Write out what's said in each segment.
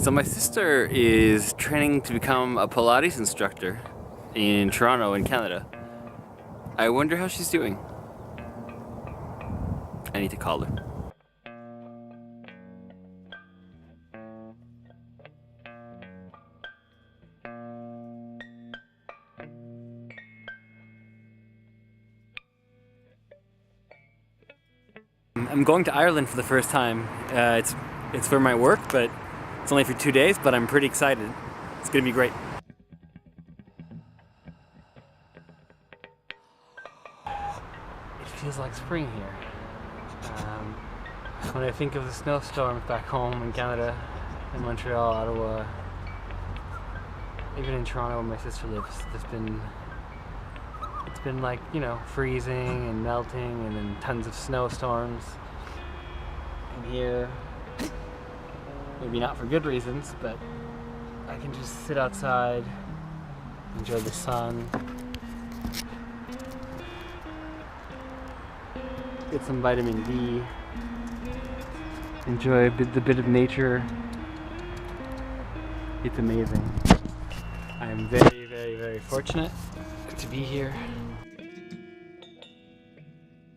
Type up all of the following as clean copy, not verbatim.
So my sister is training to become a Pilates instructor in Toronto in Canada. I wonder how she's doing. I need to call her. I'm going to Ireland for the first time. It's for my work, but it's only for 2 days, but I'm pretty excited. It's gonna be great. It feels like spring here. When I think of the snowstorms back home in Canada, in Montreal, Ottawa, even in Toronto where my sister lives, it's been like, you know, freezing and melting and then tons of snowstorms. And here, maybe not for good reasons, but I can just sit outside, enjoy the sun, get some vitamin D, enjoy the bit of nature. It's amazing. I am very, very, very fortunate to be here.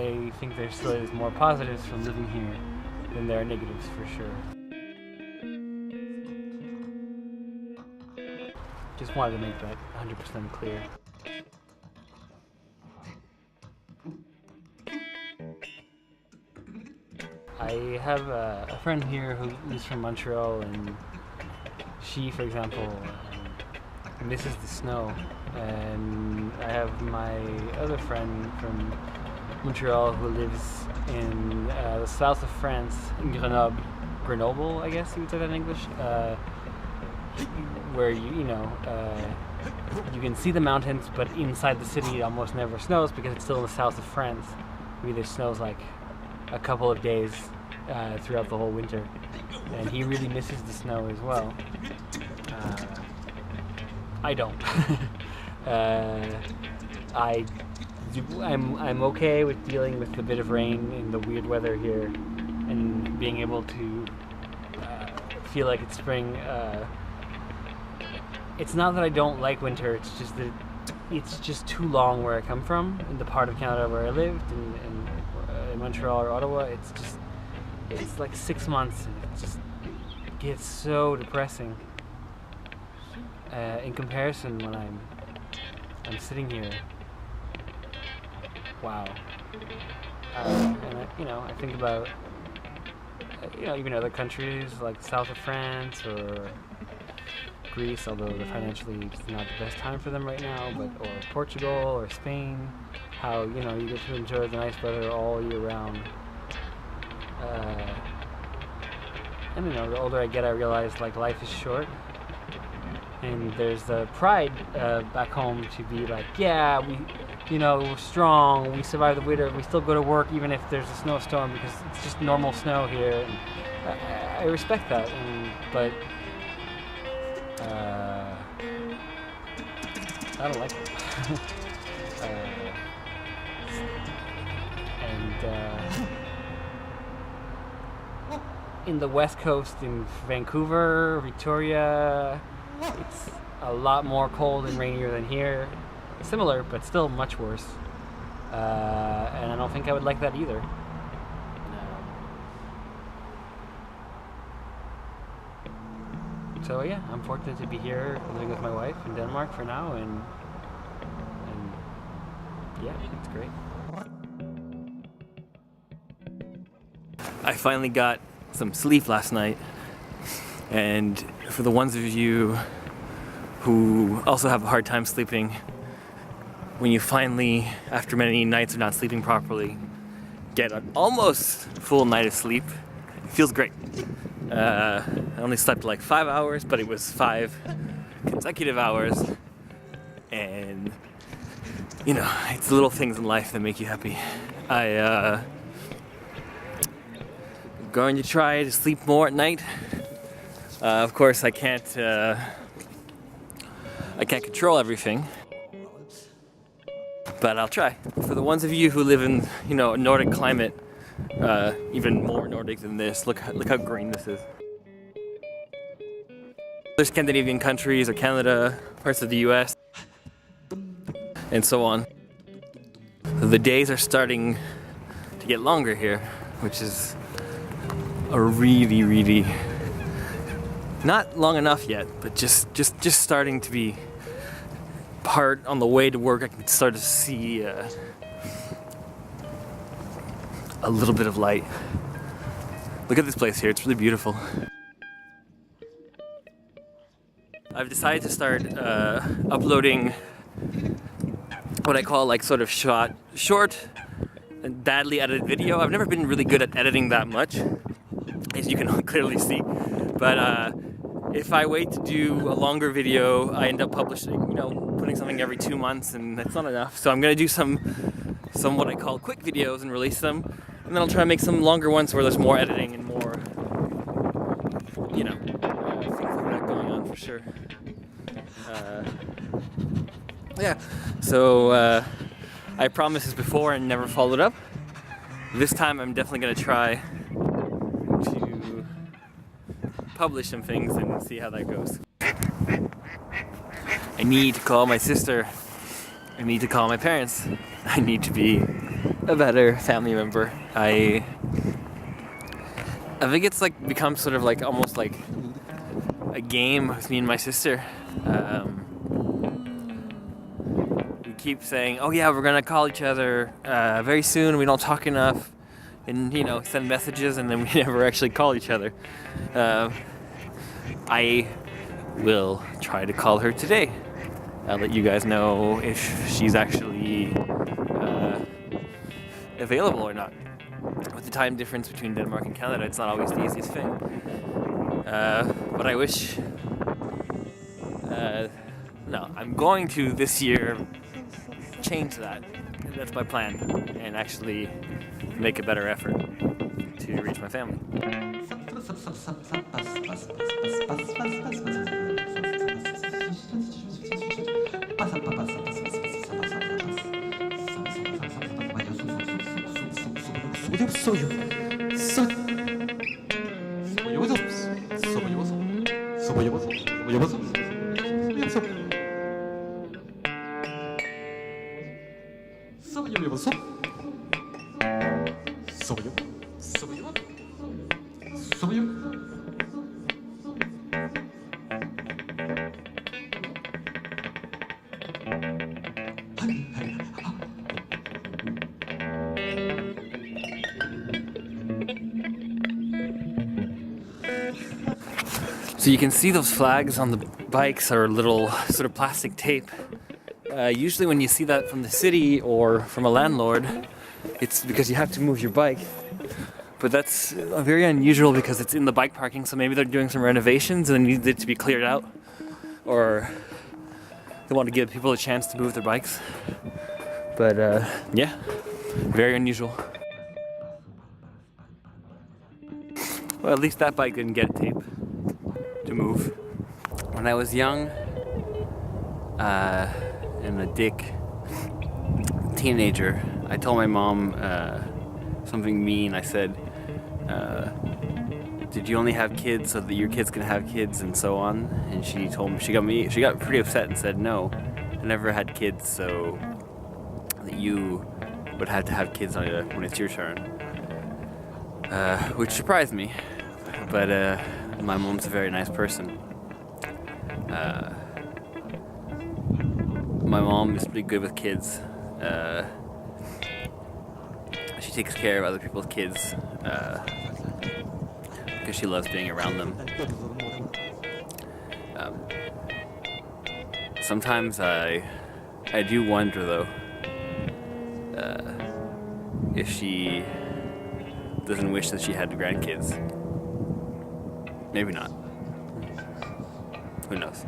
I think there still is more positives from living here than there are negatives, for sure. Just wanted to make that 100% clear. I have a friend here who is from Montreal, and she, for example, misses the snow. And I have my other friend from Montreal who lives in the south of France, in Grenoble, I guess you would say that in English, where you can see the mountains, but inside the city it almost never snows because it's still in the south of France. Maybe there snows like a couple of days throughout the whole winter, and he really misses the snow as well. I don't. I'm okay with dealing with a bit of rain and the weird weather here, and being able to feel like it's spring. It's not that I don't like winter. It's just that it's just too long where I come from, in the part of Canada where I lived, in Montreal or Ottawa. It's like 6 months, and it just gets so depressing. In comparison, when I'm sitting here, wow. And I think about even other countries like the south of France or Greece, although financially it's not the best time for them right now, or Portugal or Spain, how you get to enjoy the nice weather all year round. And the older I get, I realize like life is short. And there's the pride back home to be like, yeah, we're strong, we survive the winter, we still go to work even if there's a snowstorm because it's just normal snow here. And I respect that, but I don't like it. In the West Coast, in Vancouver, Victoria, it's a lot more cold and rainier than here. Similar, but still much worse. And I don't think I would like that either. So yeah, I'm fortunate to be here living with my wife in Denmark for now, and yeah, it's great. I finally got some sleep last night, and for the ones of you who also have a hard time sleeping, when you finally, after many nights of not sleeping properly, get an almost full night of sleep, it feels great. I only slept like 5 hours, but it was 5 consecutive hours, and it's the little things in life that make you happy. I'm going to try to sleep more at night. Of course, I can't control everything, but I'll try. For the ones of you who live in, a Nordic climate, even more Nordic than this, look how green this is. other Scandinavian countries or Canada, parts of the US, and so on. So the days are starting to get longer here, which is a really not long enough yet, but just starting to be part on the way to work. I can start to see a little bit of light. Look at this place here, it's really beautiful. I've decided to start uploading what I call like sort of short and badly edited video. I've never been really good at editing that much, as you can clearly see. But if I wait to do a longer video, I end up publishing, putting something every 2 months, and that's not enough. So I'm gonna do some what I call quick videos and release them, and then I'll try to make some longer ones where there's more editing and more, things like that going on for sure. Yeah, so I promised this before and never followed up. This time I'm definitely gonna try to publish some things and see how that goes. I need to call my sister. I need to call my parents. I need to be a better family member. I think it's like become sort of like almost like a game with me and my sister. We keep saying, oh yeah, we're gonna call each other very soon. We don't talk enough, and send messages, and then we never actually call each other. I will try to call her today. I'll let you guys know if she's actually available or not. With the time difference between Denmark and Canada, it's not always the easiest thing. But I wish... no, I'm going to this year change that. That's my plan. And actually make a better effort to reach my family. So you can see those flags on the bikes are little sort of plastic tape. Usually when you see that from the city or from a landlord, it's because you have to move your bike. But that's very unusual because it's in the bike parking, so maybe they're doing some renovations and need it to be cleared out. Or they want to give people a chance to move their bikes. But yeah, very unusual. Well, at least that bike didn't get tape to move. When I was young and a dick teenager, I told my mom something mean. I said, did you only have kids so that your kids can have kids and so on? And she told me, she got pretty upset and said, no, I never had kids, so that you would have to have kids when it's your turn. Which surprised me, but my mom's a very nice person. My mom is pretty good with kids. She takes care of other people's kids because she loves being around them. Sometimes I do wonder though if she doesn't wish that she had grandkids. Maybe not. Who knows?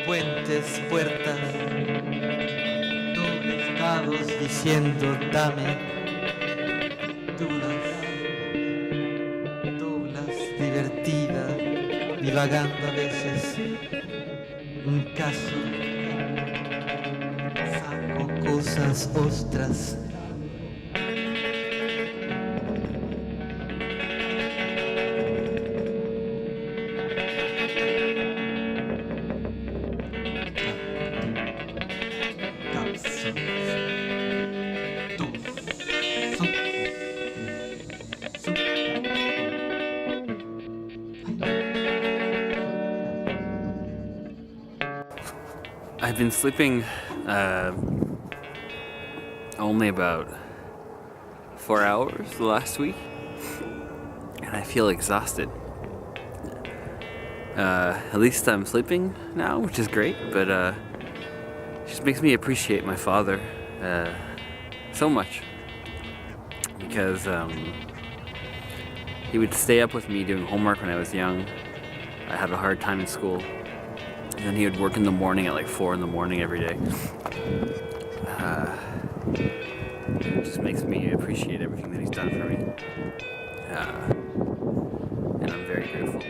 Puentes, puertas, dobles dados diciendo dame, dudas, doblas, divertida, divagando a veces, un caso, saco cosas ostras. I've been sleeping only about 4 hours the last week, and I feel exhausted. At least I'm sleeping now, which is great, but it just makes me appreciate my father so much, because he would stay up with me doing homework when I was young. I had a hard time in school. And then he would work in the morning at like 4 in the morning every day. It just makes me appreciate everything that he's done for me. And I'm very grateful.